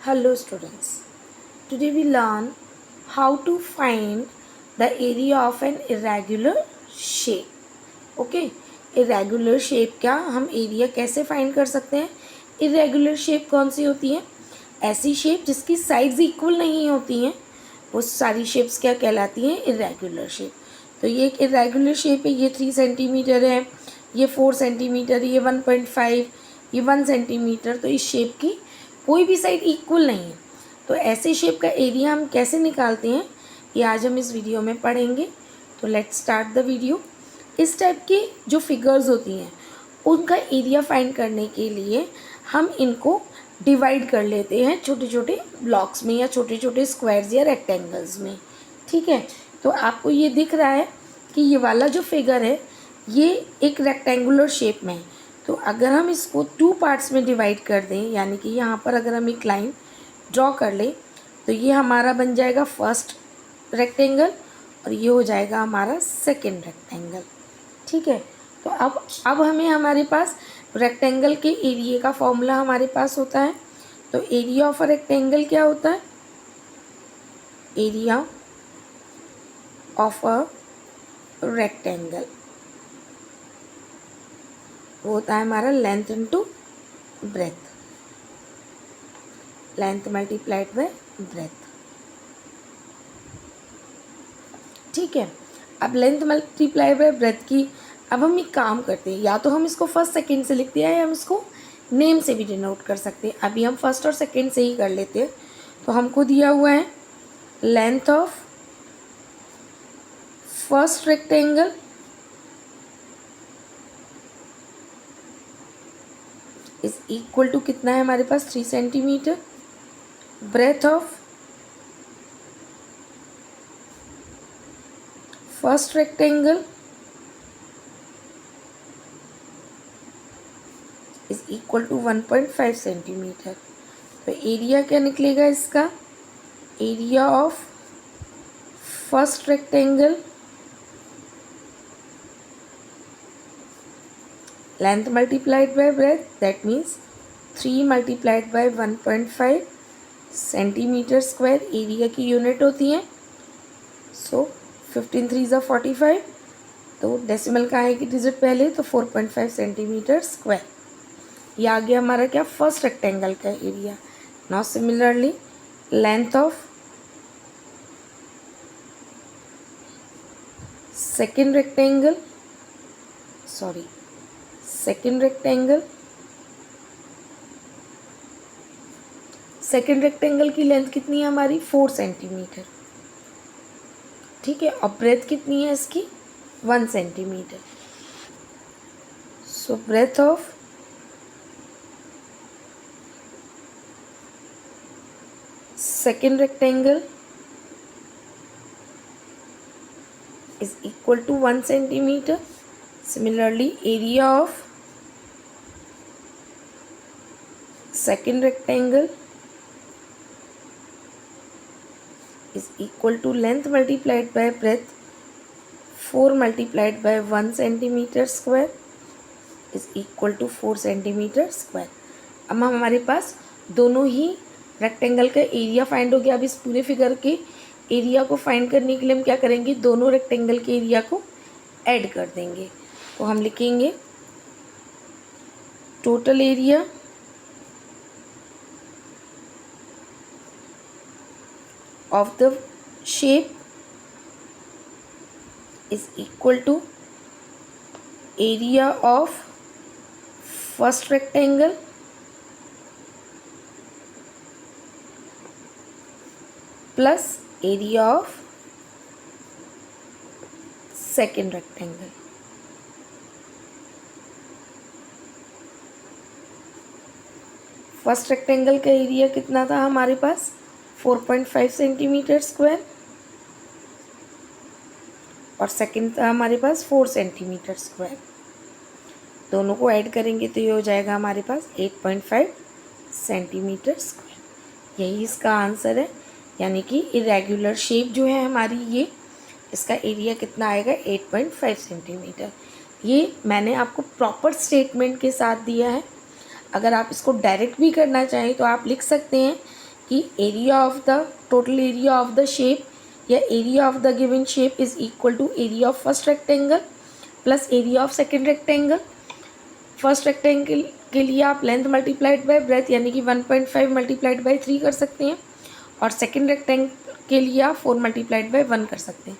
Hello students. Today we learn how to find the area of an irregular shape. Okay, irregular shape क्या हम area कैसे find कर सकते हैं? Irregular shape कौन सी होती है? ऐसी shape जिसकी sides equal नहीं होती हैं, वो सारी shapes क्या कहलाती हैं? Irregular shape. तो ये एक irregular shape है, ये 3 सेंटीमीटर है, ये 4 सेंटीमीटर, ये 1.5, ये 1 सेंटीमीटर. तो इस शेप की कोई भी साइड इक्वल नहीं है. तो ऐसे शेप का एरिया हम कैसे निकालते हैं ये आज हम इस वीडियो में पढ़ेंगे. तो लेट्स स्टार्ट द वीडियो. इस टाइप की जो फिगर्स होती हैं उनका एरिया फाइंड करने के लिए हम इनको डिवाइड कर लेते हैं छोटे छोटे ब्लॉक्स में या छोटे छोटे स्क्वायर्स या रेक्टेंगल्स में. ठीक है, तो आपको ये दिख रहा है कि ये वाला जो फिगर है ये एक रेक्टेंगुलर शेप में है. तो अगर हम इसको 2 पार्ट्स में डिवाइड कर दें, यानी कि यहाँ पर अगर हम एक लाइन ड्रॉ कर लें तो ये हमारा बन जाएगा फर्स्ट रेक्टेंगल और ये हो जाएगा हमारा सेकंड रेक्टेंगल. ठीक है, तो अब हमें हमारे पास रेक्टेंगल के एरिया का फॉर्मूला हमारे पास होता है. तो एरिया ऑफ अ रेक्टेंगल क्या होता है? एरिया ऑफ अ रेक्टेंगल होता है हमारा length into breadth, length multiplied by breath. ठीक है, अब लेंथ मल्टीप्लाई बाय ब्रेथ की अब हम एक काम करते हैं, या तो हम इसको फर्स्ट सेकंड से लिखते हैं या हम इसको नेम से भी डिनोट कर सकते हैं. अभी हम फर्स्ट और सेकंड से ही कर लेते हैं. तो हमको दिया हुआ है length of first rectangle is equal to कितना है हमारे पास 3 centimetre. Breadth of first rectangle is equal to 1.5 centimetre. तो एरिया क्या निकलेगा इसका? Area of first rectangle length multiplied by breadth, that means 3 multiplied by 1.5 centimetre square area की unit होती है. सो 15 3 ज़ा 45. तो डेसिमल का आएगी डिजिट पहले, तो 4.5 सेंटीमीटर स्क्वायर. ये आ गया हमारा क्या? फर्स्ट रेक्टेंगल का area. Now similarly length of second rectangle second rectangle की लेंथ कितनी है हमारी? 4 सेंटीमीटर. ठीक है, और ब्रेथ कितनी है इसकी? 1 centimetre. So breadth of second rectangle is equal to 1 centimetre. Similarly, area of second rectangle is equal to length multiplied by breadth 4 multiplied by 1 centimeter square is equal to 4 centimeter square. अब हमारे पास दोनों ही rectangle का area find हो गया. अब इस पूरे figure के एरिया को फाइंड करने के लिए हम क्या करेंगे? दोनों रेक्टेंगल के एरिया को ऐड कर देंगे. तो हम लिखेंगे total area of the shape is equal to area of first rectangle plus area of second rectangle. First rectangle का एरिया कितना था हमारे पास? 4.5 सेंटीमीटर स्क्वायर और सेकंड था हमारे पास 4 सेंटीमीटर स्क्वायर. दोनों को ऐड करेंगे तो ये हो जाएगा हमारे पास 8.5 सेंटीमीटर स्क्वायर. यही इसका आंसर है. यानी कि इरेगुलर शेप जो है हमारी, ये इसका एरिया कितना आएगा? 8.5 सेंटीमीटर. ये मैंने आपको प्रॉपर स्टेटमेंट के साथ दिया है. अगर आप इसको डायरेक्ट भी करना चाहें तो आप लिख सकते हैं कि area of the total area of the shape या area of the given shape is equal to area of first rectangle plus area of second rectangle. First rectangle के लिए आप लेंथ मल्टीप्लाइड बाय ब्रेथ यानी कि 1.5 multiplied by 3 कर सकते हैं, और सेकेंड रेक्टेंगल के लिए आप 4 मल्टीप्लाइड बाय 1 कर सकते हैं,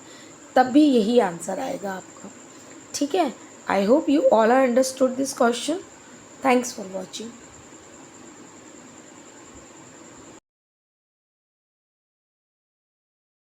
तब भी यही आंसर आएगा आपका। ठीक है, I hope you all are understood this question. Thanks for watching.